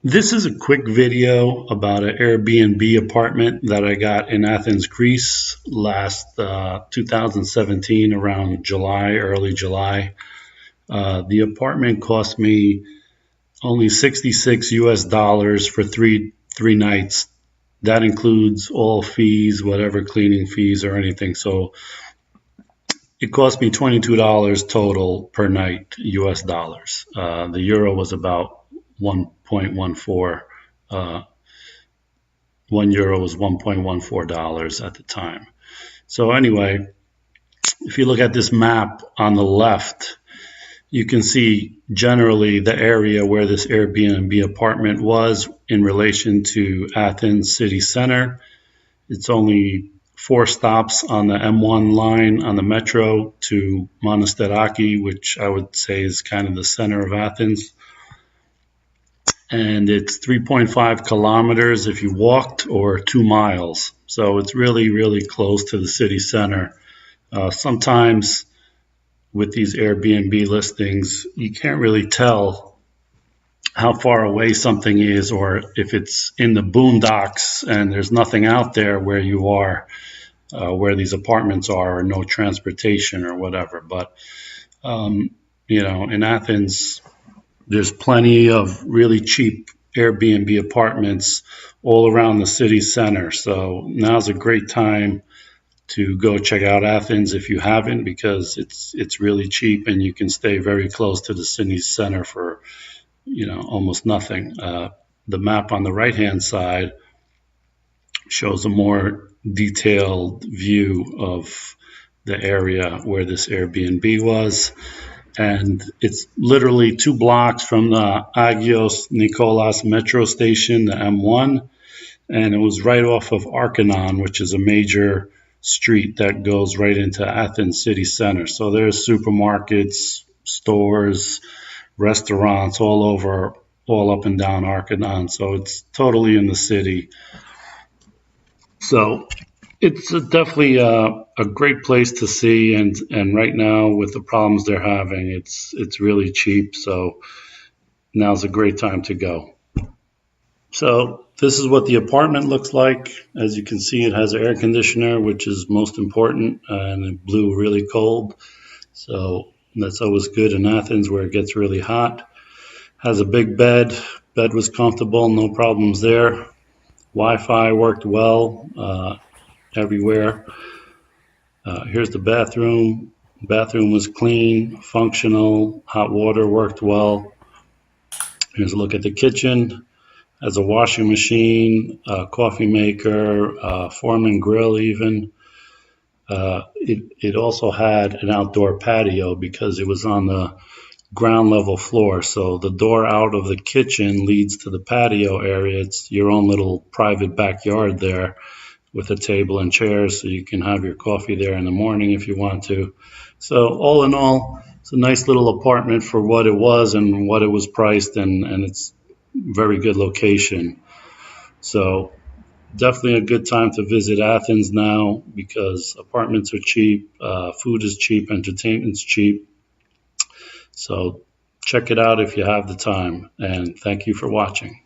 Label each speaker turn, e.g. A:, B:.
A: This is a quick video about an Airbnb apartment that I got in Athens, Greece last 2017, around July, early July. The apartment cost me only 66 US dollars for three nights. That includes all fees, whatever cleaning fees or anything. So it cost me $22 total per night, US dollars. The euro was about 1.14. €1 was $1.14 at the time. So anyway, if you look at this map on the left, you can see generally the area where this Airbnb apartment was in relation to Athens city center. It's only 4 stops on the M1 line on the metro to Monastiraki, which I would say is kind of the center of Athens. And it's 3.5 kilometers if you walked, or 2 miles. So it's really, really close to the city center. Sometimes with these Airbnb listings, you can't really tell how far away something is, or if it's in the boondocks and there's nothing out there where you are, where these apartments are, or no transportation or whatever. But, in Athens, there's plenty of really cheap Airbnb apartments all around the city center. So now's a great time to go check out Athens if you haven't, because it's really cheap and you can stay very close to the city center for almost nothing. The map on the right hand side shows a more detailed view of the area where this Airbnb was. And it's literally 2 blocks from the Agios Nikolaos metro station, the M1. And it was right off of Archarnon, which is a major street that goes right into Athens city center. So there's supermarkets, stores, restaurants all over, all up and down Archarnon. So it's totally in the city. So it's definitely a great place to see, and right now with the problems they're having, it's really cheap. So now's a great time to go. So this is what the apartment looks like. As you can see, it has an air conditioner, which is most important, and it blew really cold. So that's always good in Athens where it gets really hot. Has a big bed. Bed was comfortable, no problems there. Wi-Fi worked well everywhere. Here's the bathroom. Bathroom was clean, functional. Hot water worked well. Here's a look at the kitchen. Has a washing machine, a coffee maker, Foreman grill even. It also had an outdoor patio because it was on the ground level floor. So the door out of the kitchen leads to the patio area. It's your own little private backyard there with a table and chairs, so you can have your coffee there in the morning if you want to. So all in all, it's a nice little apartment for what it was and what it was priced, and it's very good location. So definitely a good time to visit Athens now, because apartments are cheap, food is cheap, entertainment's cheap. So check it out if you have the time, and thank you for watching.